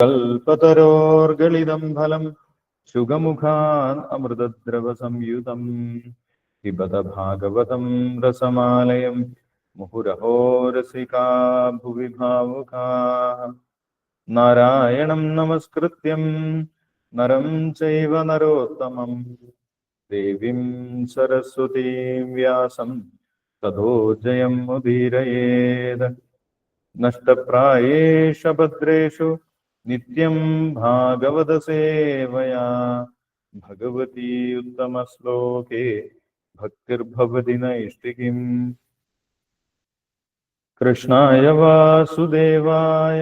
കൽപതരോർഗളിതം ഫലം ശുഗമുഖാൻ അമൃതദ്രവ സംയുതം പിബത ഭാഗവതം രസമാലയം മുഹുരഹോ രസികാ ഭുവി ഭാവുകാഃ. നാരായണം നമസ്കൃത്യം നരം ചൈവ നരോത്തമം ദേവീം സരസ്വതീം വ്യാസം തതോ ജയം മുദീരയേത്. നഷ്ടപ്രായേഷു ഭദ്രേഷു നിത്യം ഭാഗവത സേവയാ ഭഗവതി ഉത്തമ ശ്ലോകേ ഭക്തിർഭവതി നൈഷ്ഠികീം. കൃഷ്ണായ വാസുദേവായ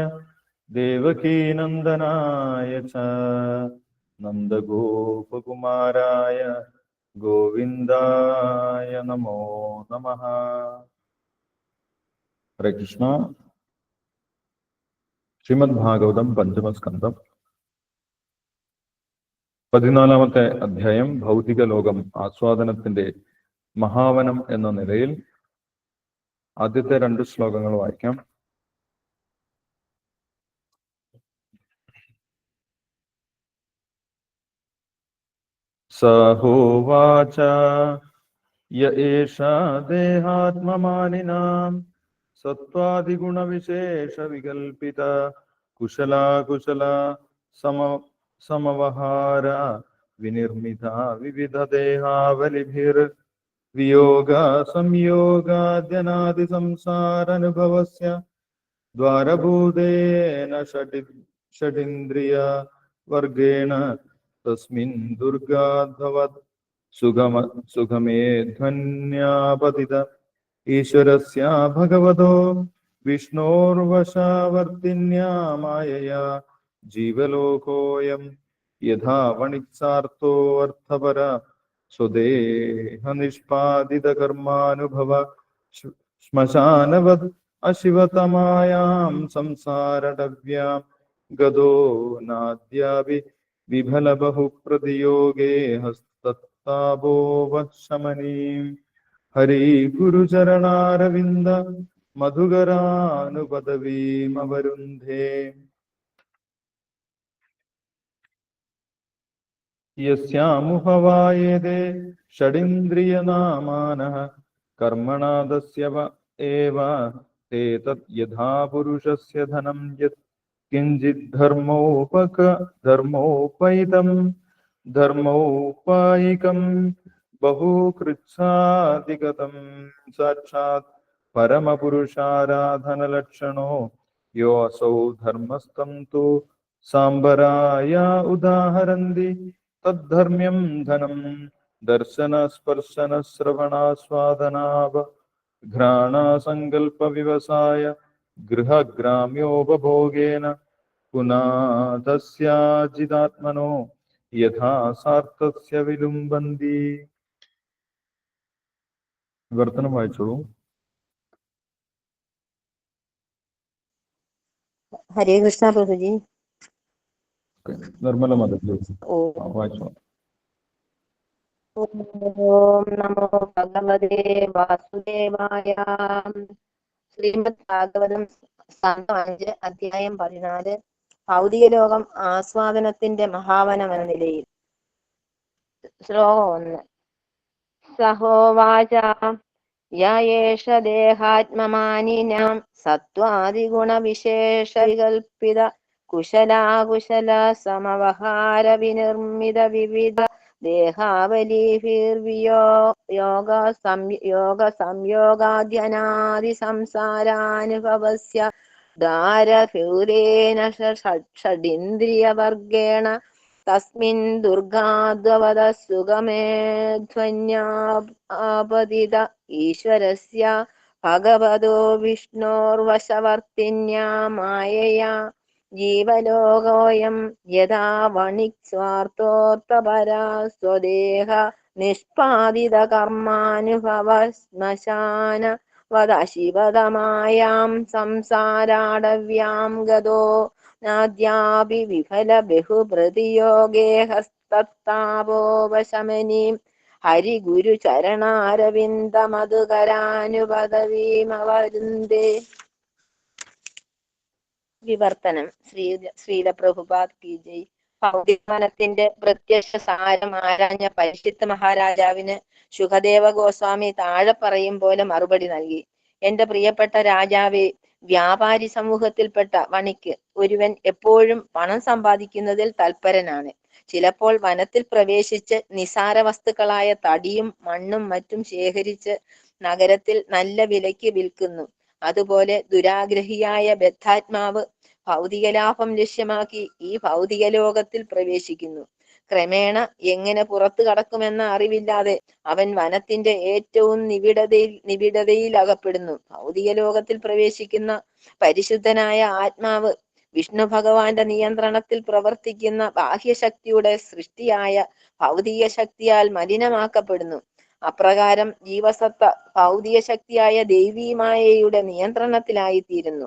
ദേവകീനന്ദനായ ച നന്ദഗോപകുമാരായ ഗോവിന്ദായ നമോ നമഃ. ഹരേ കൃഷ്ണ. ശ്രീമദ് ഭാഗവതം പഞ്ചമസ്കന്ധം 14-ാമത്തെ അധ്യായം ഭൗതിക ലോകം ആസ്വാദനത്തിന്റെ മഹാവനം എന്ന നിലയിൽ ആദ്യത്തെ 2 ശ്ലോകങ്ങൾ വായിക്കാം. സഹോവാച യ ഏഷ ദേഹാത്മമാനിനാം സത്വാദിഗുണവിശേഷ വികൽപിത കുശലാകുശല സമവഹാര വിനിർമിത വിവിധ ദേഹാവലിഭിർ വിയോഗ സംയോഗാദ്യനാദി സംസാരനുഭവസ്യ ദ്വാരഭൂതേന ഷഡിന്ദ്രിയ വർഗേണ തസ്മിൻ ദുർഗാദ്ഭവത് സുഖമേ ധ്വന്യാപതിത ഈശ്വരസ്യ ഭഗവതോ വിഷ്ണോർവശാവർത്തിന്യാ മായയാ ജീവലോകോയം യഥാ വണിക്സാർത്ഥോ അർത്ഥപര സ്വദേഹ നിഷ്പാദിത കർമാനുഭവ ശ്മശാനവത് അശിവതമായാം സംസാരടവ്യാം ഗതോ നാദ്യാപി വിഫല ബഹുപ്രതിയോഗേ ഹസ്തത്താപോവശമനീം. ഹരി ഗുരുചരണാരവിന്ദ മധുകരാനുപദവീമവരുന്ധേ. യസ്യാമുഹവായേതേ ഷഡിന്ദ്രിയനാമാനഃ കർമ്മണാദസ്യ ഏവ തേ തത് യഥാ പുരുഷസ്യ ധനം യത് കിഞ്ചിത് ധർമ്മോപൈകം ബഹുകൃച്ഛാധിഗതം സാക്ഷാത് പരമപുരുഷാരാധനലക്ഷണോ യോ അസൗ ധർമ്മസ്തം തു സാംബരായ ഉദാഹരന്തി തദ്ധർമ്മ്യം ധനം ദർശന സ്പർശന ശ്രവണാസ്വാദനാവ ഘ്രാണസങ്കൽപ്പ വിവസായ ഗൃഹഗ്രാമ്യോപഭോഗേന പുനാതസ്യാജിതാത്മനോ യഥാ സാർത്ഥസ്യ വിലുംബന്തി. വിവർത്തനം വായിച്ചോളൂ. ഹരേ കൃഷ്ണ പ്രഭുജി. നിർമ്മല മതത്തിൽ വായിച്ചോളൂ. ഓം നമോ ഭഗവതേ വാസുദേവായ. ശ്രീമദ് ഭാഗവതം സ്കന്ധം 5 അധ്യായം 14. ഭൗതിക ലോകം ആസ്വാദനത്തിന്റെ മഹാവനം എന്ന നിലയിൽ. ശ്ലോകം 1. സഹോവാച യേഷ ദേഹാത്മമാനിനാം സത്വാദിഗുണവിശേഷ വികൽപ്പിത കുശലാകുശല സമവഹാര വിനിർമ്മിത വിവിധ ദേഹാവലിഭിർവിയോഗ സംയോഗാദ്യനാദി സംസാരാനുഭവസ്യ ദ്വാരഭൂതേന ഷഡിന്ദ്രിയവർഗേണ തസ്മിൻ ദുർഗാദ്വവത സുഖമേധ്വന്യാപതിത ഈശ്വരസ്യ ഭഗവതോ വിഷ്ണോർവശവർത്തിന്യാ മായയാ ജീവലോകോയം യഥാ വണിക് സ്വാർത്ഥോർത്ഥപരാ സ്വദേഹ നിഷ്പാദിത കർമാനുഭവ ശ്മശാന വദശിവതമായാം സംസാരാടവ്യാം ഗതോ നാദ്യാപി വിഫല ബഹുപ്രതിയോഗേ ഹസ്തത്താപോവശമനീം. ഹരി ഗുരു ചരണാരവിന്ദ മധുകരാനുപദവീമവരുന്തേ. വിവർത്തനം. ശ്രീല പ്രഭുപാദ് കി ജയ്. ഭൗതികമനത്തിന്റെ പ്രത്യക്ഷ സാരം ആരാഞ്ഞ പരിഷിത്ത് മഹാരാജാവിന് ശുഖദേവ ഗോസ്വാമി താഴെ പറയും പോലെ മറുപടി നൽകി. എന്റെ പ്രിയപ്പെട്ട രാജാവേ, വ്യാപാരി സമൂഹത്തിൽപ്പെട്ട വണിക്ക് ഒരുവൻ എപ്പോഴും പണം സമ്പാദിക്കുന്നതിൽ തൽപരനാണ്. ചിലപ്പോൾ വനത്തിൽ പ്രവേശിച്ച് നിസാര വസ്തുക്കളായ തടിയും മണ്ണും മറ്റും ശേഖരിച്ച് നഗരത്തിൽ നല്ല വിലയ്ക്ക് വിൽക്കുന്നു. അതുപോലെ ദുരാഗ്രഹിയായ ബദ്ധാത്മാവ് ഭൗതിക ലാഭം ലക്ഷ്യമാക്കി ഈ ഭൗതിക ലോകത്തിൽ പ്രവേശിക്കുന്നു. ക്രമേണ എങ്ങനെ പുറത്തു കടക്കുമെന്ന അറിവില്ലാതെ അവൻ വനത്തിന്റെ ഏറ്റവും നിബിഡതയിൽ അകപ്പെടുന്നു. ഭൗതിക ലോകത്തിൽ പ്രവേശിക്കുന്ന പരിശുദ്ധനായ ആത്മാവ് വിഷ്ണു ഭഗവാന്റെ നിയന്ത്രണത്തിൽ പ്രവർത്തിക്കുന്ന ബാഹ്യശക്തിയുടെ സൃഷ്ടിയായ ഭൗതിക ശക്തിയാൽ മലിനമാക്കപ്പെടുന്നു. അപ്രകാരം ജീവസത്ത ഭൗതിക ശക്തിയായ ദൈവീമായയുടെ നിയന്ത്രണത്തിലായിത്തീരുന്നു.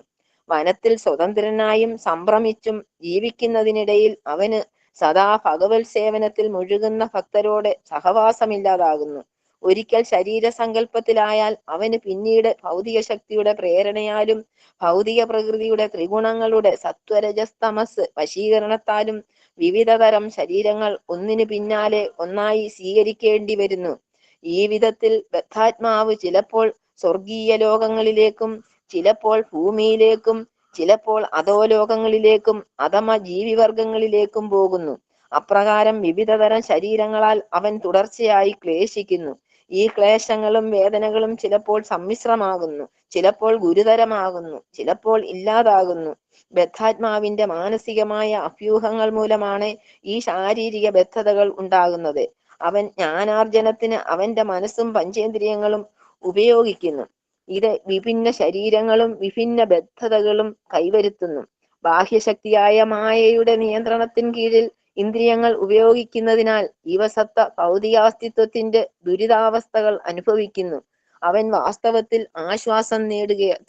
വനത്തിൽ സ്വതന്ത്രനായും സംഭ്രമിച്ചും ജീവിക്കുന്നതിനിടയിൽ അവന് സദാ ഭഗവത് സേവനത്തിൽ മുഴുകുന്ന ഭക്തരോടെ സഹവാസമില്ലാതാകുന്നു. ഒരിക്കൽ ശരീര സങ്കല്പത്തിലായാൽ അവന് പിന്നീട് ഭൗതിക ശക്തിയുടെ പ്രേരണയാലും ഭൗതിക പ്രകൃതിയുടെ ത്രിഗുണങ്ങളുടെ സത്വരജസ്തമസ് വശീകരണത്താലും വിവിധ തരം ശരീരങ്ങൾ ഒന്നിനു പിന്നാലെ ഒന്നായി സ്വീകരിക്കേണ്ടി വരുന്നു. ഈ വിധത്തിൽ ബദ്ധാത്മാവ് ചിലപ്പോൾ സ്വർഗീയ ലോകങ്ങളിലേക്കും ചിലപ്പോൾ ഭൂമിയിലേക്കും ചിലപ്പോൾ അധോലോകങ്ങളിലേക്കും അധമ ജീവിവർഗങ്ങളിലേക്കും പോകുന്നു. അപ്രകാരം വിവിധ തരം ശരീരങ്ങളാൽ അവൻ തുടർച്ചയായി ക്ലേശിക്കുന്നു. ഈ ക്ലേശങ്ങളും വേദനകളും ചിലപ്പോൾ സമ്മിശ്രമാകുന്നു, ചിലപ്പോൾ ഗുരുതരമാകുന്നു, ചിലപ്പോൾ ഇല്ലാതാകുന്നു. ബദ്ധാത്മാവിന്റെ മാനസികമായ അഭ്യൂഹങ്ങൾ മൂലമാണ് ഈ ശാരീരിക ബദ്ധതകൾ ഉണ്ടാകുന്നത്. അവൻ ജ്ഞാനാർജനത്തിന് അവന്റെ മനസ്സും പഞ്ചേന്ദ്രിയങ്ങളും ഉപയോഗിക്കുന്നു. ഇത് വിഭിന്ന ശരീരങ്ങളും വിഭിന്ന ബദ്ധതകളും കൈവരുത്തുന്നു. ബാഹ്യശക്തിയായ മായയുടെ നിയന്ത്രണത്തിന് കീഴിൽ ഇന്ദ്രിയങ്ങൾ ഉപയോഗിക്കുന്നതിനാൽ ജീവസത്ത ഭൗതികാസ്തിത്വത്തിന്റെ ദുരിതാവസ്ഥകൾ അനുഭവിക്കുന്നു. അവൻ വാസ്തവത്തിൽ ആശ്വാസം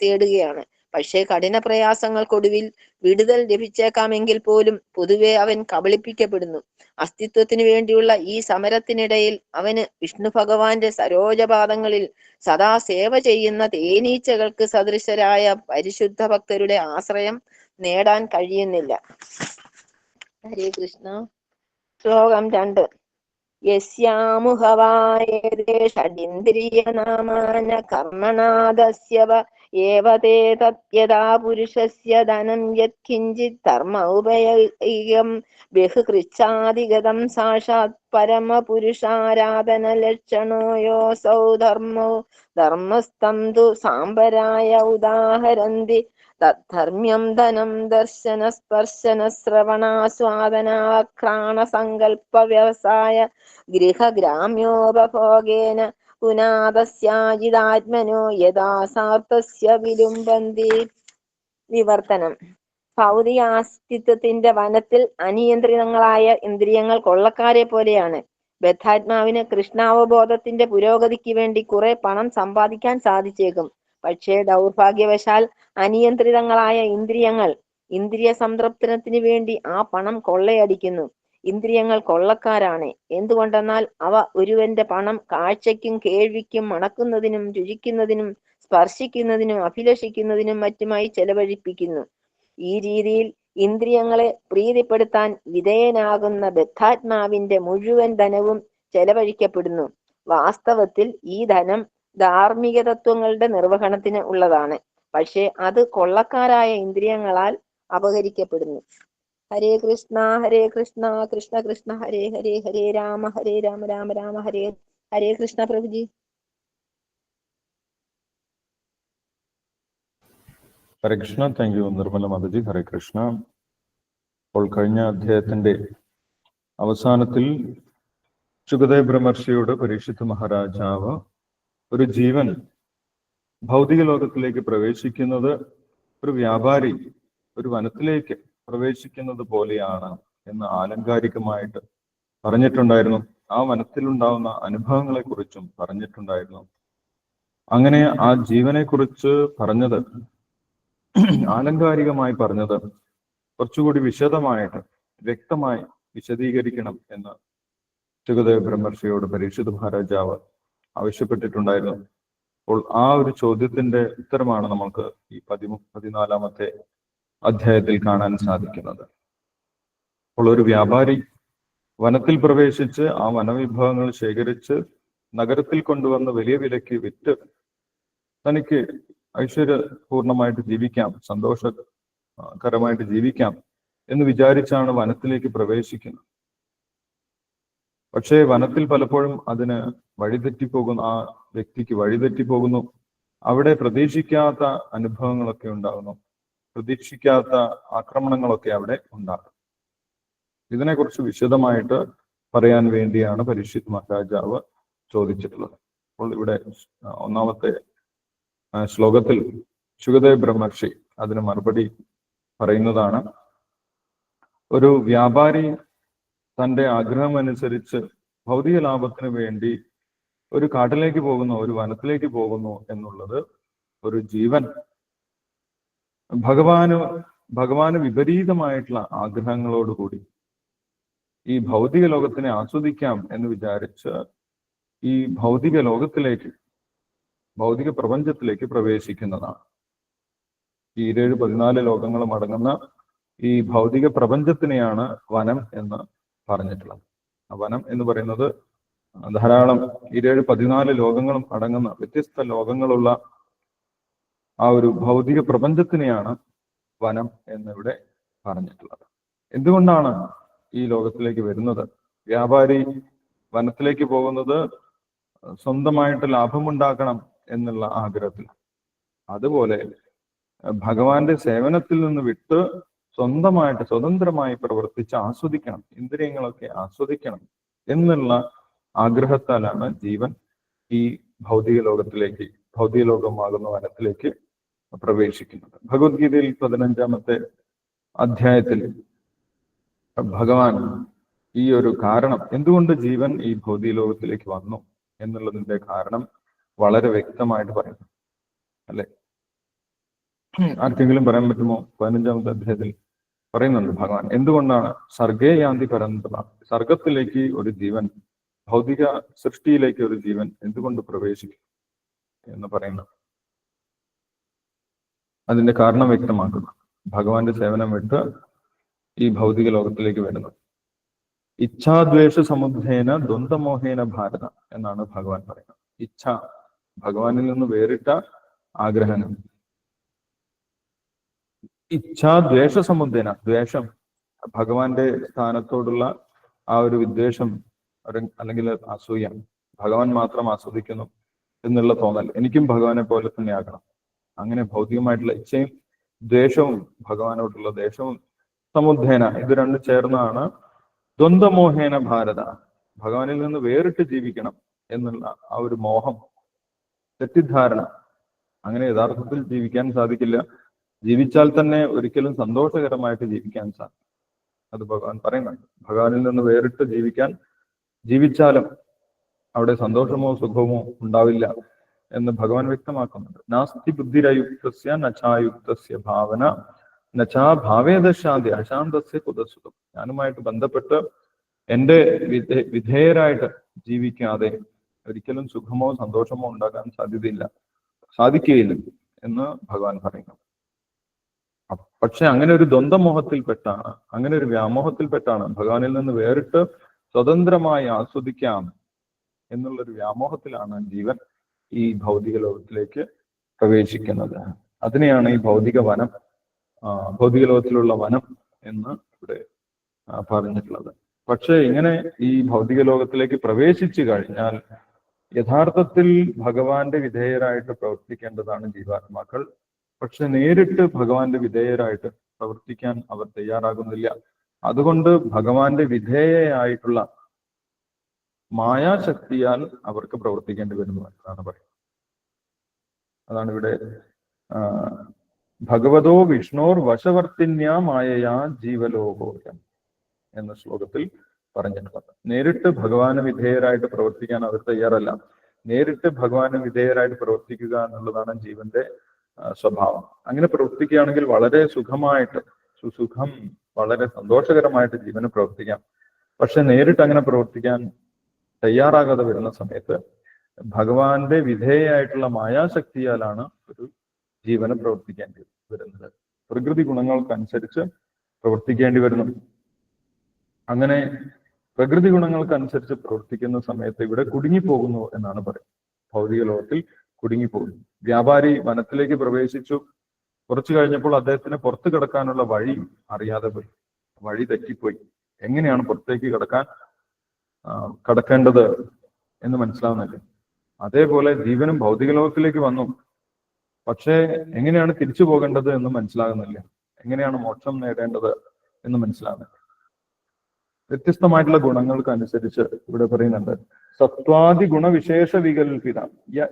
തേടുകയാണ്. പക്ഷേ കഠിന പ്രയാസങ്ങൾക്കൊടുവിൽ വിടുതൽ ലഭിച്ചേക്കാമെങ്കിൽ പോലും പൊതുവെ അവൻ കബളിപ്പിക്കപ്പെടുന്നു. അസ്തിത്വത്തിനു വേണ്ടിയുള്ള ഈ സമരത്തിനിടയിൽ അവന് വിഷ്ണു ഭഗവാന്റെ സരോജപാദങ്ങളിൽ സദാ സേവ ചെയ്യുന്ന തേനീച്ചകൾക്ക് സദൃശരായ പരിശുദ്ധ ഭക്തരുടെ ആശ്രയം നേടാൻ കഴിയുന്നില്ല. ഹരേ കൃഷ്ണ. ശ്ലോകം 2. യസ്യാമുഹവായേതേ ഷഡിന്ദ്രിയനാമാന കർമ്മണാദസ്യവ ഏവതേ തദ്യഥാ പുരുഷസ്യ ധനം യത്കിഞ്ചിത് ധർമ്മൗപൈകം ബഹുകൃച്ഛാദിഗതം സാക്ഷാത് പരമപുരുഷാരാധന ലക്ഷണോ യോസൗ ധർമ്മോ ധർമ്മസ്തം തു സാംബരായ ഉദാഹരന്തി തദ്ധർമ്മ്യം ധനം ദർശന സ്പർശന ശ്രവണാസ്വാദനാഘ്രാണ സങ്കല്പ വ്യവസായ ഗൃഹഗ്രാമ്യോപഭോഗേന പുനാദസ്യാജിതാത്മനോ യഥാസാർത്ഥസ്യ വിലുംബന്തി. വിവർത്തനം. ഭൗതികാസ്തിത്വത്തിന്റെ വനത്തിൽ അനിയന്ത്രിതങ്ങളായ ഇന്ദ്രിയങ്ങൾ കൊള്ളക്കാരെ പോലെയാണ്. ബദ്ധാത്മാവിന് കൃഷ്ണാവബോധത്തിന്റെ പുരോഗതിക്ക് വേണ്ടി കുറെ പണം സമ്പാദിക്കാൻ സാധിച്ചേക്കും. പക്ഷേ ദൗർഭാഗ്യവശാൽ അനിയന്ത്രിതങ്ങളായ ഇന്ദ്രിയങ്ങൾ ഇന്ദ്രിയ സംതൃപ്തനത്തിന് വേണ്ടി ആ പണം കൊള്ളയടിക്കുന്നു. ഇന്ദ്രിയങ്ങൾ കൊള്ളക്കാരാണ്. എന്തുകൊണ്ടെന്നാൽ അവ ഒരുവന്റെ പണം കാഴ്ചയ്ക്കും കേൾവിക്കും മണക്കുന്നതിനും രുചിക്കുന്നതിനും സ്പർശിക്കുന്നതിനും അഭിലഷിക്കുന്നതിനും മറ്റുമായി ചെലവഴിപ്പിക്കുന്നു. ഈ രീതിയിൽ ഇന്ദ്രിയങ്ങളെ പ്രീതിപ്പെടുത്താൻ വിധേയനാകുന്ന ബദ്ധാത്മാവിന്റെ മുഴുവൻ ധനവും ചെലവഴിക്കപ്പെടുന്നു. വാസ്തവത്തിൽ ഈ ധനം ധാർമ്മിക തത്വങ്ങളുടെ നിർവഹണത്തിന് ഉള്ളതാണ്. പക്ഷെ അത് കൊള്ളക്കാരായ ഇന്ദ്രിയങ്ങളാൽ അപഹരിക്കപ്പെടുന്നു. ഹരേ കൃഷ്ണ കൃഷ്ണ കൃഷ്ണ ഹരേ ഹരേ, ഹരേ രാമ രാമ രാമ ഹരേ ഹരേ. കൃഷ്ണ പ്രഭുജി. ഹരേ കൃഷ്ണ. Thank you Nirmala Mataji. ഹരേ കൃഷ്ണ. അപ്പോൾ കഴിഞ്ഞ അധ്യായത്തിന്റെ അവസാനത്തിൽ ശുകദേവ് ബ്രഹ്മർഷിയോട് പരീക്ഷിത് മഹാരാജാവ് ഒരു ജീവൻ ഭൗതിക ലോകത്തിലേക്ക് പ്രവേശിക്കുന്നത് ഒരു വ്യാപാരി ഒരു വനത്തിലേക്ക് പ്രവേശിക്കുന്നത് പോലെയാണ് എന്ന് ആലങ്കാരികമായിട്ട് പറഞ്ഞിട്ടുണ്ടായിരുന്നു. ആ വനത്തിലുണ്ടാവുന്ന അനുഭവങ്ങളെ കുറിച്ചും പറഞ്ഞിട്ടുണ്ടായിരുന്നു. അങ്ങനെ ആ ജീവനെ കുറിച്ച് പറഞ്ഞത് ആലങ്കാരികമായി പറഞ്ഞത് കുറച്ചുകൂടി വിശദമായിട്ട് വ്യക്തമായി വിശദീകരിക്കണം എന്ന് ശുകദേവ് ബ്രഹ്മർഷിയോട് പരീക്ഷിത് മഹാരാജാവ് ആവശ്യപ്പെട്ടിട്ടുണ്ടായിരുന്നു. അപ്പോൾ ആ ഒരു ചോദ്യത്തിന്റെ ഉത്തരമാണ് നമ്മൾക്ക് ഈ 14-ാമത്തെ അധ്യായത്തിൽ കാണാൻ സാധിക്കുന്നത്. അപ്പോൾ ഒരു വ്യാപാരി വനത്തിൽ പ്രവേശിച്ച് ആ വനവിഭവങ്ങൾ ശേഖരിച്ച് നഗരത്തിൽ കൊണ്ടുവന്ന് വലിയ വിലയ്ക്ക് വിറ്റ് തനിക്ക് ഐശ്വര്യപൂർണമായിട്ട് ജീവിക്കാം, സന്തോഷകരമായിട്ട് ജീവിക്കാം എന്ന് വിചാരിച്ചാണ് വനത്തിലേക്ക് പ്രവേശിക്കുന്നത്. പക്ഷേ വനത്തിൽ പലപ്പോഴും അതിന് വഴിതെറ്റിപ്പോകുന്നു, ആ വ്യക്തിക്ക് വഴിതെറ്റിപ്പോകുന്നു. അവിടെ പ്രതീക്ഷിക്കാത്ത അനുഭവങ്ങളൊക്കെ ഉണ്ടാകുന്നു, പ്രതീക്ഷിക്കാത്ത ആക്രമണങ്ങളൊക്കെ അവിടെ ഉണ്ടാകും. ഇതിനെക്കുറിച്ച് വിശദമായിട്ട് പറയാൻ വേണ്ടിയാണ് പരീക്ഷിത് മഹാരാജാവ് ചോദിച്ചിട്ടുള്ളത്. അപ്പോൾ ഇവിടെ ഒന്നാമത്തെ ശ്ലോകത്തിൽ ശുകദേവ് ബ്രഹ്മർഷി അതിന് മറുപടി പറയുന്നതാണ്. ഒരു വ്യാപാരി തൻ്റെ ആഗ്രഹമനുസരിച്ച് ഭൗതിക ലാഭത്തിന് വേണ്ടി ഒരു കാട്ടിലേക്ക് പോകുന്നു, ഒരു വനത്തിലേക്ക് പോകുന്നു എന്നുള്ളത് ഒരു ജീവൻ ഭഗവാന് വിപരീതമായിട്ടുള്ള ആഗ്രഹങ്ങളോടുകൂടി ഈ ഭൗതിക ലോകത്തിനെ ആസ്വദിക്കാം എന്ന് വിചാരിച്ച് ഈ ഭൗതിക ലോകത്തിലേക്ക്, ഭൗതിക പ്രപഞ്ചത്തിലേക്ക് പ്രവേശിക്കുന്നതാണ്. ഈ 14 ലോകങ്ങളും അടങ്ങുന്ന ഈ ഭൗതിക പ്രപഞ്ചത്തിനെയാണ് വനം എന്ന് പറഞ്ഞിട്ടുള്ളത്. വനം എന്ന് പറയുന്നത് ധാരാളം 14 ലോകങ്ങളും അടങ്ങുന്ന വ്യത്യസ്ത ലോകങ്ങളുള്ള ആ ഒരു ഭൗതിക പ്രപഞ്ചത്തിനെയാണ് വനം എന്നിവിടെ പറഞ്ഞിട്ടുള്ളത്. എന്തുകൊണ്ടാണ് ഈ ലോകത്തിലേക്ക് വരുന്നത്? വ്യാപാരി വനത്തിലേക്ക് പോകുന്നത് സ്വന്തമായിട്ട് ലാഭമുണ്ടാക്കണം എന്നുള്ള ആഗ്രഹത്തിൽ. അതുപോലെ ഭഗവാന്റെ സേവനത്തിൽ നിന്ന് വിട്ട് സ്വന്തമായിട്ട് സ്വതന്ത്രമായി പ്രവർത്തിച്ച് ആസ്വദിക്കണം, ഇന്ദ്രിയങ്ങളൊക്കെ ആസ്വദിക്കണം എന്നുള്ള ആഗ്രഹത്താലാണ് ജീവൻ ഈ ഭൗതിക ലോകത്തിലേക്ക്, ഭൗതിക ലോകമാകുന്ന വനത്തിലേക്ക് പ്രവേശിക്കുന്നത്. ഭഗവത്ഗീതയിൽ 15-ാമത്തെ അധ്യായത്തിൽ ഭഗവാൻ ഈ ഒരു കാരണം, എന്തുകൊണ്ട് ജീവൻ ഈ ഭൗതിക ലോകത്തിലേക്ക് വന്നു എന്നുള്ളതിന്റെ കാരണം വളരെ വ്യക്തമായിട്ട് പറയുന്നു. അല്ലെ, ആർക്കെങ്കിലും പറയാൻ പറ്റുമോ? 15-ാമത്തെ അധ്യായത്തിൽ പറയുന്നുണ്ട് ഭഗവാൻ എന്തുകൊണ്ടാണ് സർഗേ യാന്തി പരന്തപ, സർഗത്തിലേക്ക് ഒരു ജീവൻ, ഭൗതിക സൃഷ്ടിയിലേക്ക് ഒരു ജീവൻ എന്തുകൊണ്ട് പ്രവേശിക്കും എന്ന് പറയുന്നു. അതിന്റെ കാരണം വ്യക്തമാക്കുന്നു. ഭഗവാന്റെ സേവനം വിട്ട് ഈ ഭൗതിക ലോകത്തിലേക്ക് വരുന്നു. ഇച്ഛാദ്വേഷ സമുദ്രേന ദ്വന്ദ്മോഹേന ഭാരത എന്നാണ് ഭഗവാൻ പറയുന്നത്. ഇച്ഛ, ഭഗവാനിൽ നിന്ന് വേറിട്ട ആഗ്രഹങ്ങൾ. ഇച്ഛാദ്വേഷ സമുദ്രേന, ദ്വേഷം, ഭഗവാന്റെ സ്ഥാനത്തോടുള്ള ആ ഒരു വിദ്വേഷം അല്ലെങ്കിൽ അസൂയ, ഭഗവാൻ മാത്രം ആസ്വദിക്കുന്നു എന്നുള്ള തോന്നൽ, എനിക്കും ഭഗവാനെ പോലെ തന്നെ ആകണം. അങ്ങനെ ഭൗതികമായിട്ടുള്ള ഇച്ഛയും ദ്വേഷവും, ഭഗവാനോടുള്ള ദേഷ്യവും സമുദ്രേന, ഇത് രണ്ടും ചേർന്നാണ് ദ്വന്ദ്മോഹേന ഭാരത, ഭഗവാനിൽ നിന്ന് വേറിട്ട് ജീവിക്കണം എന്നുള്ള ആ ഒരു മോഹം, തെറ്റിദ്ധാരണ. അങ്ങനെ യഥാർത്ഥത്തിൽ ജീവിക്കാൻ സാധിക്കില്ല. ജീവിച്ചാൽ തന്നെ ഒരിക്കലും സന്തോഷകരമായിട്ട് ജീവിക്കാൻ സാധിക്കും. അത് ഭഗവാൻ പറയുന്നുണ്ട്. ഭഗവാനിൽ നിന്ന് വേറിട്ട് ജീവിച്ചാലും അവിടെ സന്തോഷമോ സുഖമോ ഉണ്ടാവില്ല എന്ന് ഭഗവാൻ വ്യക്തമാക്കുന്നുണ്ട്. നാസ്തി ബുദ്ധിരയുക്തസ്യ നചായുക്തസ്യ ഭാവന നചാ ഭാവേദശാന്തി അശാന്തസ്യ കുതസുഖം. ഞാനുമായിട്ട് ബന്ധപ്പെട്ട് എൻ്റെ വിധേയരായിട്ട് ജീവിക്കാതെ ഒരിക്കലും സുഖമോ സന്തോഷമോ ഉണ്ടാക്കാൻ സാധിക്കുകയില്ല എന്ന് ഭഗവാൻ പറയുന്നു. പക്ഷെ അങ്ങനെ ഒരു ദ്വന്ദ്മോഹത്തിൽപ്പെട്ടാണ്, അങ്ങനെ ഒരു വ്യാമോഹത്തിൽപ്പെട്ടാണ്, ഭഗവാനിൽ നിന്ന് വേറിട്ട് സ്വതന്ത്രമായി ആസ്വദിക്കാം എന്നുള്ളൊരു വ്യാമോഹത്തിലാണ് ജീവൻ ഈ ഭൗതിക ലോകത്തിലേക്ക് പ്രവേശിക്കുന്നത്. അതിനെയാണ് ഈ ഭൗതിക ലോകത്തിലുള്ള വനം എന്ന് ഇവിടെ പറഞ്ഞിട്ടുള്ളത്. പക്ഷെ ഇങ്ങനെ ഈ ഭൗതിക ലോകത്തിലേക്ക് പ്രവേശിച്ചു കഴിഞ്ഞാൽ യഥാർത്ഥത്തിൽ ഭഗവാന്റെ വിധേയരായിട്ട് പ്രവർത്തിക്കേണ്ടതാണ് ജീവാത്മാക്കൾ. പക്ഷെ നേരിട്ട് ഭഗവാന്റെ വിധേയരായിട്ട് പ്രവർത്തിക്കാൻ അവർ തയ്യാറാകുന്നില്ല. അതുകൊണ്ട് ഭഗവാന്റെ വിധേയയായിട്ടുള്ള മായാശക്തിയാൽ അവർക്ക് പ്രവർത്തിക്കേണ്ടി വരുന്നു എന്നാണ് പറയുന്നത്. അതാണ് ഇവിടെ ഭഗവതോ വിഷ്ണോർ വശവർത്തിന്യാ മായയാ ജീവലോകോയം എന്ന ശ്ലോകത്തിൽ പറഞ്ഞിട്ടുള്ളത്. നേരിട്ട് ഭഗവാന് വിധേയരായിട്ട് പ്രവർത്തിക്കാൻ അവർ തയ്യാറല്ല. നേരിട്ട് ഭഗവാന് വിധേയരായിട്ട് പ്രവർത്തിക്കുക എന്നുള്ളതാണ് ജീവന്റെ സ്വഭാവം. അങ്ങനെ പ്രവർത്തിക്കുകയാണെങ്കിൽ വളരെ സുഖം വളരെ സന്തോഷകരമായിട്ട് ജീവന് പ്രവർത്തിക്കാം. പക്ഷെ നേരിട്ട് അങ്ങനെ പ്രവർത്തിക്കാൻ തയ്യാറാകാതെ വരുന്ന സമയത്ത് ഭഗവാന്റെ വിധേയായിട്ടുള്ള മായാശക്തിയാലാണ് ഒരു ജീവന് പ്രവർത്തിക്കേണ്ടി വരുന്നത്. പ്രകൃതി ഗുണങ്ങൾക്കനുസരിച്ച് പ്രവർത്തിക്കേണ്ടി വരുന്നു. അങ്ങനെ പ്രകൃതി ഗുണങ്ങൾക്കനുസരിച്ച് പ്രവർത്തിക്കുന്ന സമയത്ത് ഇവിടെ കുടുങ്ങിപ്പോകുന്നു എന്നാണ് പറയുന്നത്. ഭൗതിക ലോകത്തിൽ കുടുങ്ങിപ്പോകുന്നു. വ്യാപാരി വനത്തിലേക്ക് പ്രവേശിച്ചു. കുറച്ചു കഴിഞ്ഞപ്പോൾ അദ്ദേഹത്തിന് പുറത്തു കിടക്കാനുള്ള വഴി അറിയാതെ പോയി, വഴി തെറ്റിപ്പോയി. എങ്ങനെയാണ് പുറത്തേക്ക് കടക്കേണ്ടത് എന്ന് മനസ്സിലാവുന്നില്ല. അതേപോലെ ജീവനും ഭൗതിക ലോകത്തിലേക്ക് വന്നു. പക്ഷേ എങ്ങനെയാണ് തിരിച്ചു പോകേണ്ടത് എന്ന് മനസ്സിലാകുന്നില്ല. എങ്ങനെയാണ് മോക്ഷം നേടേണ്ടത് എന്ന് മനസ്സിലാകുന്നില്ല. വ്യത്യസ്തമായിട്ടുള്ള ഗുണങ്ങൾക്ക് അനുസരിച്ച് ഇവിടെ പറയുന്നുണ്ട്. സത്വാദി ഗുണവിശേഷ വികൽപിത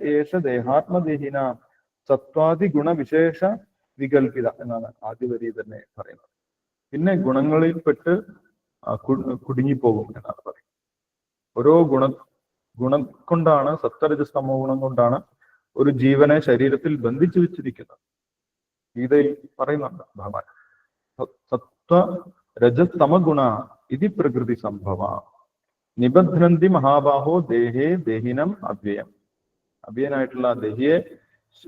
യേശ ദേഹാത്മദേഹിന സത്വാദി ഗുണവിശേഷ വികൽപിത എന്നാണ് ആദ്യ വരി തന്നെ പറയുന്നത്. പിന്നെ ഗുണങ്ങളിൽപ്പെട്ട് കുടുങ്ങിപ്പോകും എന്നാണ് പറയുന്നത്. ഓരോ ഗുണം കൊണ്ടാണ്, സത്വരജസ്തമോ ഗുണം കൊണ്ടാണ് ഒരു ജീവനെ ശരീരത്തിൽ ബന്ധിച്ചു വെച്ചിരിക്കുന്നത്. ഗീതയിൽ പറയുന്നുണ്ട് ഭഗവാൻ. സത്വ രജസ്തമ ഗുണ ഇതി പ്രകൃതി സംഭവ നിബധ്നന്തി മഹാബാഹോ ദേഹേ ദേഹിനം അവ്യയം. അവ്യയനായിട്ടുള്ള ദേഹിയെ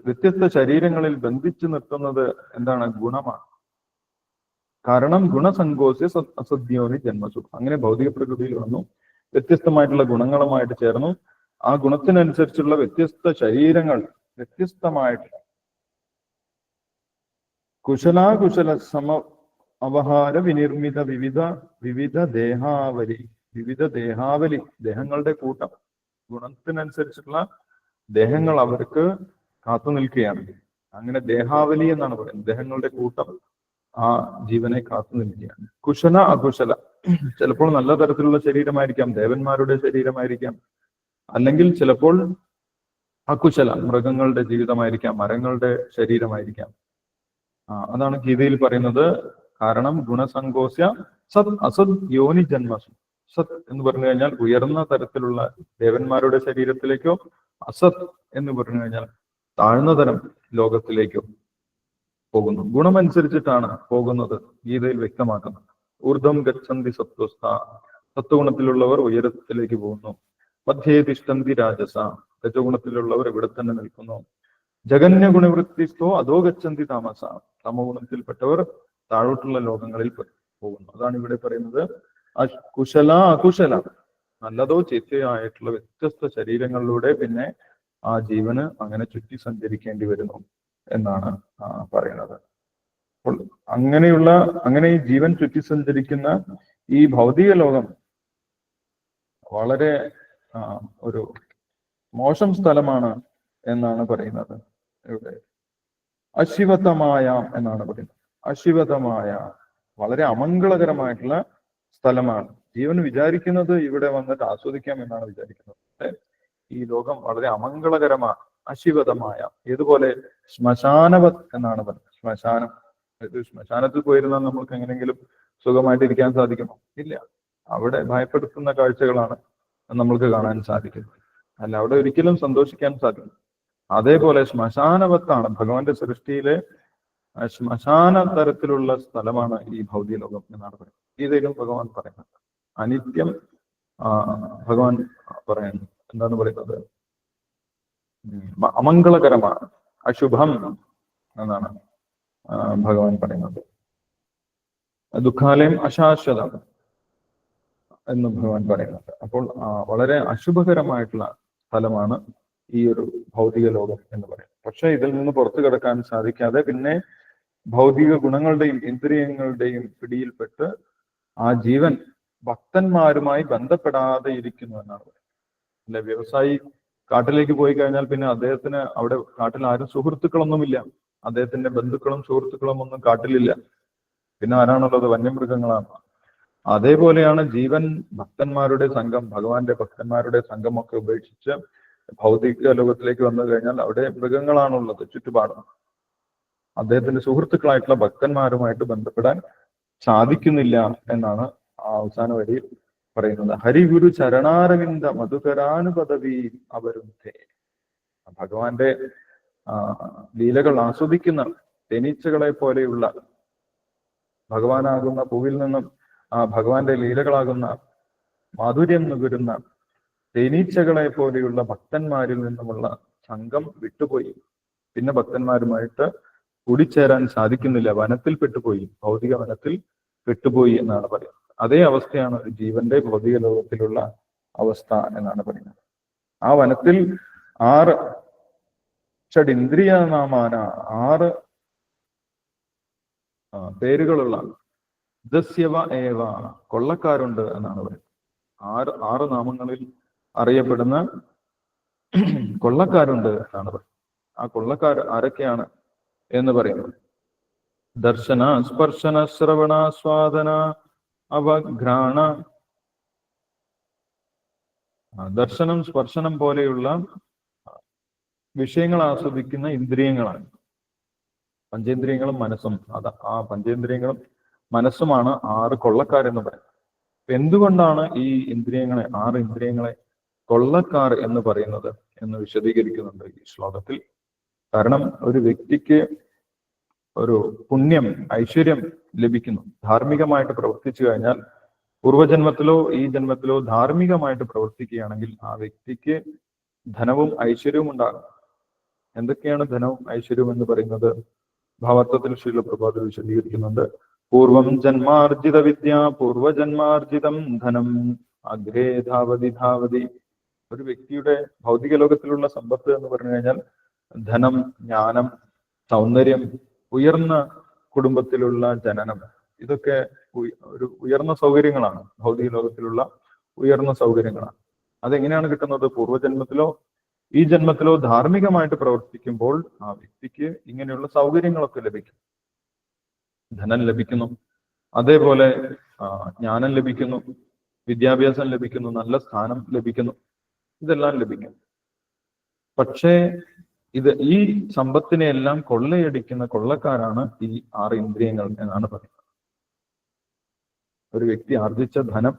വ്യത്യസ്ത ശരീരങ്ങളിൽ ബന്ധിച്ചു നിർത്തുന്നത് എന്താണ്? ഗുണമാണ്. കാരണം ഗുണസങ്കോസ്യ അസദ്യോനി ജന്മസു. അങ്ങനെ ഭൗതിക പ്രകൃതിയിൽ വന്നു, വ്യത്യസ്തമായിട്ടുള്ള ഗുണങ്ങളുമായിട്ട് ചേർന്നു. ആ ഗുണത്തിനനുസരിച്ചുള്ള വ്യത്യസ്ത ശരീരങ്ങൾ, വ്യത്യസ്തമായിട്ടുള്ള കുശലാകുശല സമ അവഹാര വിനിർമ്മിത വിവിധ ദേഹാവലി, ദേഹങ്ങളുടെ കൂട്ടം, ഗുണത്തിനനുസരിച്ചുള്ള ദേഹങ്ങൾ അവർക്ക് കാത്തു നിൽക്കുകയാണ്. അങ്ങനെ ദേഹാവലി എന്നാണ് പറയുന്നത്. ദേഹങ്ങളുടെ കൂട്ടം ആ ജീവനെ കാത്തു നിൽക്കുകയാണ്. കുശല അകുശല, ചിലപ്പോൾ നല്ല തരത്തിലുള്ള ശരീരമായിരിക്കാം, ദേവന്മാരുടെ ശരീരമായിരിക്കാം. അല്ലെങ്കിൽ ചിലപ്പോൾ അകുശല, മൃഗങ്ങളുടെ ജീവിതമായിരിക്കാം, മരങ്ങളുടെ ശരീരമായിരിക്കാം. അതാണ് ഗീതയിൽ പറയുന്നത്. കാരണം ഗുണസങ്കോസ്യ സത് അസത് യോനി ജന്മസു. സത് എന്ന് പറഞ്ഞു കഴിഞ്ഞാൽ ഉയർന്ന തരത്തിലുള്ള ദേവന്മാരുടെ ശരീരത്തിലേക്കോ, അസത് എന്ന് പറഞ്ഞു കഴിഞ്ഞാൽ താഴ്ന്ന തരം ലോകത്തിലേക്കോ പോകുന്നു. ഗുണമനുസരിച്ചിട്ടാണ് പോകുന്നത് ഗീതയിൽ വ്യക്തമാക്കുന്നത്. ഊർധ്വം ഗച്ഛന്തി സത്വസ്ഥ, സത്വഗുണത്തിലുള്ളവർ ഉയരത്തിലേക്ക് പോകുന്നു. മധ്യേ തിഷ്ഠന്തി രാജസ, രജഗുണത്തിലുള്ളവർ ഇവിടെ തന്നെ നിൽക്കുന്നു. ജഗന്യ ഗുണവൃത്തിസ്ഥോ അധോ ഗച്ഛന്തി താമസ, തമഗുണത്തിൽപ്പെട്ടവർ താഴോട്ടുള്ള ലോകങ്ങളിൽ പോകുന്നു. അതാണ് ഇവിടെ പറയുന്നത്. കുശല അകുശല, നല്ലതോ ചീത്തയോ ആയിട്ടുള്ള വ്യത്യസ്ത ശരീരങ്ങളിലൂടെ പിന്നെ ആ ജീവന് അങ്ങനെ ചുറ്റി സഞ്ചരിക്കേണ്ടി വരുന്നു എന്നാണ് പറയുന്നത്. അപ്പോൾ അങ്ങനെ ഈ ജീവൻ ചുറ്റി സഞ്ചരിക്കുന്ന ഈ ഭൗതിക ലോകം വളരെ ഒരു മോശം സ്ഥലമാണ് എന്നാണ് പറയുന്നത്. ഇവിടെ അശിവതമായ എന്നാണ് പറയുന്നത്. അശിവതമായ, വളരെ അമംഗളകരമായിട്ടുള്ള സ്ഥലമാണ്. ജീവൻ വിചാരിക്കുന്നത് ഇവിടെ വന്നിട്ട് ആസ്വദിക്കാം എന്നാണ് വിചാരിക്കുന്നത്. ഈ ലോകം വളരെ അമംഗളകരമാണ്, അശിവതമായ. ഇതുപോലെ ശ്മശാനവത് എന്നാണ് പറയുന്നത്. ശ്മശാനം, ശ്മശാനത്തിൽ പോയിരുന്നാൽ നമ്മൾക്ക് എങ്ങനെയെങ്കിലും സുഖമായിട്ട് ഇരിക്കാൻ സാധിക്കുമോ? ഇല്ല. അവിടെ ഭയപ്പെടുത്തുന്ന കാഴ്ചകളാണ് നമ്മൾക്ക് കാണാൻ സാധിക്കുന്നത്. അല്ല, അവിടെ ഒരിക്കലും സന്തോഷിക്കാൻ സാധിക്കും. അതേപോലെ ശ്മശാനവത്താണ്, ഭഗവാന്റെ സൃഷ്ടിയിലെ ശ്മശാന തരത്തിലുള്ള സ്ഥലമാണ് ഈ ഭൗതിക ലോകം എന്നാണ് പറയുന്നത്. ഗീതയിലും ഭഗവാൻ പറയുന്നത്. അനിത്യം ഭഗവാൻ പറയുന്നു. എന്താണ് പറയുന്നത്? അമംഗളകരമാണ്, അശുഭം എന്നാണ് ഭഗവാൻ പറയുന്നത്. ദുഃഖാലയം അശാശ്വതം എന്ന് ഭഗവാൻ പറയുന്നുണ്ട്. അപ്പോൾ വളരെ അശുഭകരമായിട്ടുള്ള സ്ഥലമാണ് ഈ ഒരു ഭൗതിക ലോകം എന്ന് പറയുന്നത്. പക്ഷെ ഇതിൽ നിന്ന് പുറത്തു കിടക്കാൻ സാധിക്കാതെ പിന്നെ ഭൗതിക ഗുണങ്ങളുടെയും ഇന്ദ്രിയങ്ങളുടെയും പിടിയിൽപ്പെട്ട് ആ ജീവൻ ഭക്തന്മാരുമായി ബന്ധപ്പെടാതെ ഇരിക്കുന്നു എന്നാണ് പറയുന്നത്. അല്ലെ, വ്യവസായി കാട്ടിലേക്ക് പോയി കഴിഞ്ഞാൽ പിന്നെ അദ്ദേഹത്തിന് അവിടെ കാട്ടിൽ ആരും സുഹൃത്തുക്കളൊന്നുമില്ല. അദ്ദേഹത്തിന്റെ ബന്ധുക്കളും സുഹൃത്തുക്കളും ഒന്നും കാട്ടിലില്ല. പിന്നെ ആരാണുള്ളത്? വന്യമൃഗങ്ങളാണ്. അതേപോലെയാണ് ജീവൻ ഭക്തന്മാരുടെ സംഘം, ഭഗവാന്റെ ഭക്തന്മാരുടെ സംഘമൊക്കെ ഉപേക്ഷിച്ച് ഭൗതിക ലോകത്തിലേക്ക് വന്നു കഴിഞ്ഞാൽ അവിടെ മൃഗങ്ങളാണുള്ളത് ചുറ്റുപാടും. അദ്ദേഹത്തിന്റെ സുഹൃത്തുക്കളായിട്ടുള്ള ഭക്തന്മാരുമായിട്ട് ബന്ധപ്പെടാൻ സാധിക്കുന്നില്ല എന്നാണ് ആ അവസാന വരിയിൽ പറയുന്നത്. ഹരിഗുരു ചരണാരവിന്ദ മധുകരാനുപദവി അവരുദ്ധേ. ഭഗവാന്റെ ലീലകൾ ആസ്വദിക്കുന്ന തേനീച്ചകളെ പോലെയുള്ള, ഭഗവാനാകുന്ന പൂവിൽ നിന്നും ഭഗവാന്റെ ലീലകളാകുന്ന മാധുര്യം നുകരുന്ന തേനീച്ചകളെ പോലെയുള്ള ഭക്തന്മാരിൽ നിന്നുമുള്ള സംഘം വിട്ടുപോയി. പിന്നെ ഭക്തന്മാരുമായിട്ട് കൂടിച്ചേരാൻ സാധിക്കുന്നില്ല, വനത്തിൽ പെട്ടുപോയി, ഭൗതിക വനത്തിൽ പെട്ടുപോയി എന്നാണ് പറയുന്നത്. അതേ അവസ്ഥയാണ് ഒരു ജീവന്റെ ഭൗതിക ലോകത്തിലുള്ള അവസ്ഥ എന്നാണ് പറയുന്നത്. ആ വനത്തിൽ 6 ഷഡിന്ദ്രിയ നാമാന, 6 പേരുകളുള്ള ദസ്യവ ഏവ, കൊള്ളക്കാരുണ്ട് എന്നാണ് പറയുന്നത്. 6 നാമങ്ങളിൽ അറിയപ്പെടുന്ന കൊള്ളക്കാരുണ്ട് എന്നാണ് പറയുന്നത്. ആ കൊള്ളക്കാർ ആരൊക്കെയാണ് എന്ന് പറയുന്നത്? ദർശന, സ്പർശന, ശ്രവണ, സ്വാദന, അവഘ്രാണ. ദർശനം, സ്പർശനം പോലെയുള്ള വിഷയങ്ങൾ ആസ്വദിക്കുന്ന ഇന്ദ്രിയങ്ങളാണ്. പഞ്ചേന്ദ്രിയങ്ങളും മനസ്സും, ആ പഞ്ചേന്ദ്രിയങ്ങളും മനസ്സുമാണ് 6 കൊള്ളക്കാരെന്ന് പറയുന്നത്. എന്തുകൊണ്ടാണ് ഈ ഇന്ദ്രിയങ്ങളെ, 6 ഇന്ദ്രിയങ്ങളെ കൊള്ളക്കാർ എന്ന് പറയുന്നത് എന്ന് വിശദീകരിക്കുന്നുണ്ട് ഈ ശ്ലോകത്തിൽ. കാരണം ഒരു വ്യക്തിക്ക് ഒരു പുണ്യം, ഐശ്വര്യം ലഭിക്കുന്നു ധാർമ്മികമായിട്ട് പ്രവർത്തിച്ചു കഴിഞ്ഞാൽ. പൂർവജന്മത്തിലോ ഈ ജന്മത്തിലോ ധാർമ്മികമായിട്ട് പ്രവർത്തിക്കുകയാണെങ്കിൽ ആ വ്യക്തിക്ക് ധനവും ഐശ്വര്യവും ഉണ്ടാകും. എന്തൊക്കെയാണ് ധനവും ഐശ്വര്യവും എന്ന് പറയുന്നത്? ഭാവാർത്ഥത്തിൽ ശ്രീല പ്രഭാതർ വിശദീകരിക്കുന്നുണ്ട്. പൂർവം ജന്മാർജിത വിദ്യ പൂർവജന്മാർജിതം ധനം അഗ്രേ ധാവതി ധാവതി. ഒരു വ്യക്തിയുടെ ഭൗതിക ലോകത്തിലുള്ള സമ്പത്ത് എന്ന് പറഞ്ഞു കഴിഞ്ഞാൽ ധനം, ജ്ഞാനം, സൗന്ദര്യം, ഉയർന്ന കുടുംബത്തിലുള്ള ജനനം, ഇതൊക്കെ ഒരു ഉയർന്ന സൗകര്യങ്ങളാണ്. ഭൗതിക ലോകത്തിലുള്ള ഉയർന്ന സൗകര്യങ്ങളാണ്. അതെങ്ങനെയാണ് കിട്ടുന്നത്? പൂർവ്വജന്മത്തിലോ ഈ ജന്മത്തിലോ ധാർമ്മികമായിട്ട് പ്രവർത്തിക്കുമ്പോൾ ആ വ്യക്തിക്ക് ഇങ്ങനെയുള്ള സൗകര്യങ്ങളൊക്കെ ലഭിക്കും. ധനം ലഭിക്കുന്നു, അതേപോലെ ജ്ഞാനം ലഭിക്കുന്നു, വിദ്യാഭ്യാസം ലഭിക്കുന്നു, നല്ല സ്ഥാനം ലഭിക്കുന്നു, ഇതെല്ലാം ലഭിക്കും. പക്ഷേ ഈ സമ്പത്തിനെ എല്ലാം കൊള്ളയടിക്കുന്ന കൊള്ളക്കാരാണ് ഈ 6 ഇന്ദ്രിയങ്ങൾ എന്നാണ് പറയുന്നത്. ഒരു വ്യക്തി ആർജിച്ച ധനം,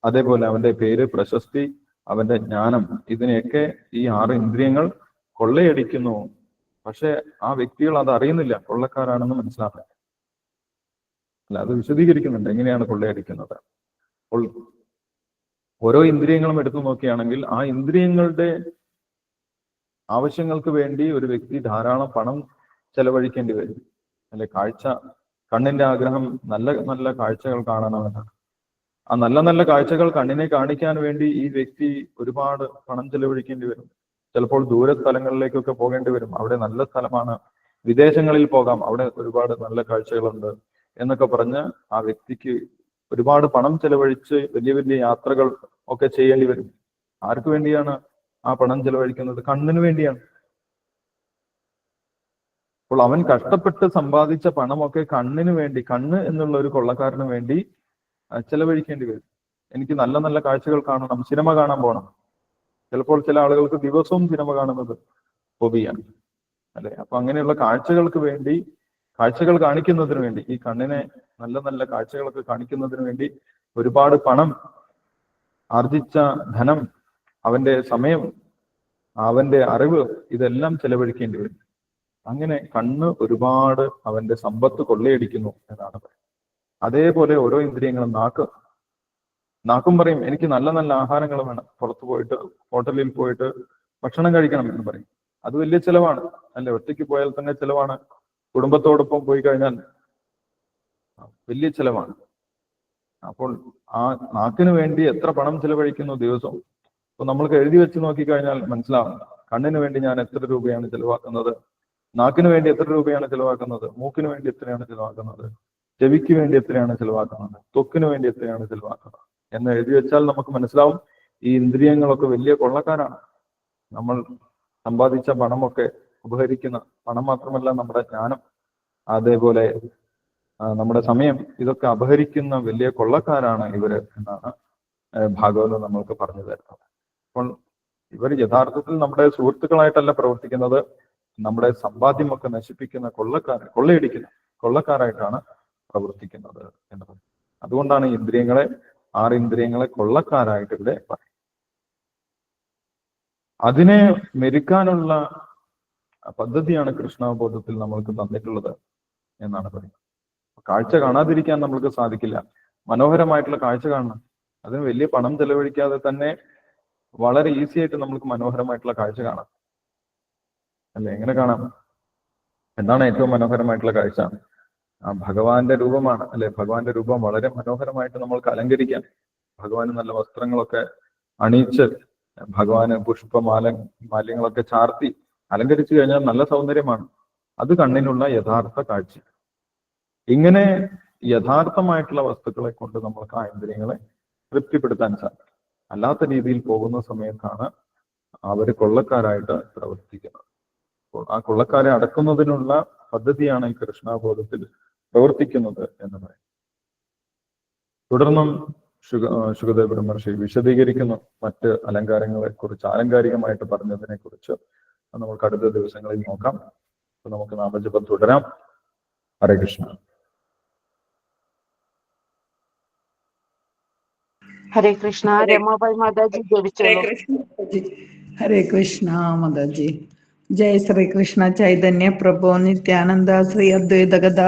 അതേപോലെ അവന്റെ പേര്, പ്രശസ്തി, അവന്റെ ജ്ഞാനം, ഇതിനെയൊക്കെ ഈ 6 ഇന്ദ്രിയങ്ങൾ കൊള്ളയടിക്കുന്നു. പക്ഷെ ആ വ്യക്തികൾ അത് അറിയുന്നില്ല, കൊള്ളക്കാരാണെന്ന് മനസ്സിലാക്കുക. അല്ല, അത് വിശദീകരിക്കുന്നുണ്ട് എങ്ങനെയാണ് കൊള്ളയടിക്കുന്നത്. അപ്പോൾ ഓരോ ഇന്ദ്രിയങ്ങളും എടുത്തു നോക്കുകയാണെങ്കിൽ ആ ഇന്ദ്രിയങ്ങളുടെ ആവശ്യങ്ങൾക്ക് വേണ്ടി ഒരു വ്യക്തി ധാരാളം പണം ചെലവഴിക്കേണ്ടി വരും. അല്ലെ, കണ്ണിന്റെ ആഗ്രഹം നല്ല നല്ല കാഴ്ചകൾ കാണണമെന്നാണ്. ആ നല്ല നല്ല കാഴ്ചകൾ കണ്ണിനെ കാണിക്കാൻ വേണ്ടി ഈ വ്യക്തി ഒരുപാട് പണം ചെലവഴിക്കേണ്ടി വരും. ചിലപ്പോൾ ദൂര സ്ഥലങ്ങളിലേക്കൊക്കെ പോകേണ്ടി വരും. അവിടെ നല്ല സ്ഥലമാണ്, വിദേശങ്ങളിൽ പോകാം, അവിടെ ഒരുപാട് നല്ല കാഴ്ചകളുണ്ട് എന്നൊക്കെ പറഞ്ഞ് ആ വ്യക്തിക്ക് ഒരുപാട് പണം ചെലവഴിച്ച് വലിയ വലിയ യാത്രകൾ ഒക്കെ ചെയ്യേണ്ടി വരും. ആർക്ക് വേണ്ടിയാണ് ആ പണം ചെലവഴിക്കുന്നത്? കണ്ണിന് വേണ്ടിയാണ്. അപ്പോൾ അവൻ കഷ്ടപ്പെട്ട് സമ്പാദിച്ച പണമൊക്കെ കണ്ണിന് വേണ്ടി, കണ്ണ് എന്നുള്ള ഒരു കൊള്ളക്കാരന് വേണ്ടി ചെലവഴിക്കേണ്ടി വരും. എനിക്ക് നല്ല നല്ല കാഴ്ചകൾ കാണണം, സിനിമ കാണാൻ പോകണം. ചിലപ്പോൾ ചില ആളുകൾക്ക് ദിവസവും സിനിമ കാണുന്നത് ഹോബിയാണ്, അല്ലെ? അപ്പൊ അങ്ങനെയുള്ള കാഴ്ചകൾക്ക് വേണ്ടി, കാഴ്ചകൾ കാണിക്കുന്നതിന് വേണ്ടി, ഈ കണ്ണിനെ നല്ല നല്ല കാഴ്ചകളൊക്കെ കാണിക്കുന്നതിന് വേണ്ടി ഒരുപാട് പണം, ആർജിച്ച ധനം, അവന്റെ സമയം, അവന്റെ അറിവ്, ഇതെല്ലാം ചെലവഴിക്കേണ്ടി വരും. അങ്ങനെ കണ്ണ് ഒരുപാട് അവന്റെ സമ്പത്ത് കൊള്ളയടിക്കുന്നു എന്നാണ് പറയുന്നത്. അതേപോലെ ഓരോ ഇന്ദ്രിയങ്ങളും, നാക്കും പറയും എനിക്ക് നല്ല നല്ല ആഹാരങ്ങൾ വേണം, പുറത്തു പോയിട്ട് ഹോട്ടലിൽ പോയിട്ട് ഭക്ഷണം കഴിക്കണം എന്ന് പറയും. അത് വലിയ ചെലവാണ്, അല്ലെ? ഒറ്റയ്ക്ക് പോയാൽ തന്നെ ചെലവാണ്. കുടുംബത്തോടൊപ്പം പോയി കഴിഞ്ഞാൽ വലിയ ചെലവാണ്. അപ്പോൾ ആ നാക്കിന് വേണ്ടി എത്ര പണം ചെലവഴിക്കുന്നു ദിവസവും? അപ്പൊ നമ്മൾക്ക് എഴുതി വെച്ച് നോക്കിക്കഴിഞ്ഞാൽ മനസ്സിലാവും, കണ്ണിന് വേണ്ടി ഞാൻ എത്ര രൂപയാണ് ചെലവാക്കുന്നത്, നാക്കിന് വേണ്ടി എത്ര രൂപയാണ് ചെലവാക്കുന്നത്, മൂക്കിന് വേണ്ടി എത്രയാണ് ചെലവാക്കുന്നത്, ചെവിക്ക് വേണ്ടി എത്രയാണ് ചെലവാക്കുന്നത്, ത്വക്കിന് വേണ്ടി എത്രയാണ് ചെലവാക്കുന്നത് എന്ന് എഴുതി വെച്ചാൽ നമുക്ക് മനസ്സിലാവും ഈ ഇന്ദ്രിയങ്ങളൊക്കെ വലിയ കൊള്ളക്കാരാണ്. നമ്മൾ സമ്പാദിച്ച പണമൊക്കെ അപഹരിക്കുന്ന, പണം മാത്രമല്ല നമ്മുടെ ജ്ഞാനം, അതേപോലെ നമ്മുടെ സമയം, ഇതൊക്കെ അപഹരിക്കുന്ന വലിയ കൊള്ളക്കാരാണ് ഇവര് എന്നാണ് ഭാഗവതം നമ്മൾക്ക് പറഞ്ഞു തരുന്നത്. അപ്പോൾ ഇവർ യഥാർത്ഥത്തിൽ നമ്മുടെ സുഹൃത്തുക്കളായിട്ടല്ല പ്രവർത്തിക്കുന്നത്, നമ്മുടെ സമ്പാദ്യമൊക്കെ നശിപ്പിക്കുന്ന കൊള്ളയടിക്കുന്ന കൊള്ളക്കാരായിട്ടാണ് പ്രവർത്തിക്കുന്നത് എന്ന് പറയും. അതുകൊണ്ടാണ് ഇന്ദ്രിയങ്ങളെ, 6 ഇന്ദ്രിയങ്ങളെ കൊള്ളക്കാരായിട്ട് ഇവിടെ പറയും. അതിനെ മെരുക്കാനുള്ള പദ്ധതിയാണ് കൃഷ്ണാവബോധത്തിൽ നമ്മൾക്ക് തന്നിട്ടുള്ളത് എന്നാണ് പറയുന്നത്. കാഴ്ച കാണാതിരിക്കാൻ നമ്മൾക്ക് സാധിക്കില്ല. മനോഹരമായിട്ടുള്ള കാഴ്ച കാണണം. അതിന് വലിയ പണം ചെലവഴിക്കാതെ തന്നെ വളരെ ഈസി ആയിട്ട് നമ്മൾക്ക് മനോഹരമായിട്ടുള്ള കാഴ്ച കാണാം, അല്ലെ? എങ്ങനെ കാണാം? എന്താണ് ഏറ്റവും മനോഹരമായിട്ടുള്ള കാഴ്ച? ആ ഭഗവാന്റെ രൂപമാണ് അല്ലെ? ഭഗവാന്റെ രൂപം വളരെ മനോഹരമായിട്ട് നമ്മൾക്ക് അലങ്കരിക്കാം. ഭഗവാന് നല്ല വസ്ത്രങ്ങളൊക്കെ അണിയിച്ച് ഭഗവാന് മാല്യങ്ങളൊക്കെ ചാർത്തി അലങ്കരിച്ചു കഴിഞ്ഞാൽ നല്ല സൗന്ദര്യമാണ്. അത് കണ്ണിനുള്ള യഥാർത്ഥ കാഴ്ച. ഇങ്ങനെ യഥാർത്ഥമായിട്ടുള്ള വസ്തുക്കളെ കൊണ്ട് നമ്മൾക്ക് ആ ഇന്ദ്രിയങ്ങളെ തൃപ്തിപ്പെടുത്താൻ സാധിക്കും. അല്ലാത്ത രീതിയിൽ പോകുന്ന സമയത്താണ് അവര് കൊള്ളക്കാരായിട്ട് പ്രവർത്തിക്കുന്നത്. അപ്പോൾ ആ കൊള്ളക്കാരെ അടക്കുന്നതിനുള്ള പദ്ധതിയാണ് ഈ കൃഷ്ണാബോധത്തിൽ പ്രവർത്തിക്കുന്നത് എന്ന് പറയും. തുടർന്നും ശുകദേവ ബ്രഹ്മർഷി വിശദീകരിക്കുന്നു മറ്റ് അലങ്കാരങ്ങളെ കുറിച്ച്, ആലങ്കാരികമായിട്ട് പറഞ്ഞതിനെ കുറിച്ച്. നമുക്ക് അടുത്ത ദിവസങ്ങളിൽ നോക്കാം. അപ്പൊ നമുക്ക് നാമജപം തുടരാം. ഹരേ കൃഷ്ണ. ഹരേ കൃഷ്ണ. രമാബായി മാതാജി ജപിച്ചോളൂ. ഹരേ കൃഷ്ണ മാതാജി. ജയ ശ്രീ കൃഷ്ണ ചൈതന്യ പ്രഭു നിത്യാനന്ദ ശ്രീ അദ്വൈത ഗദാ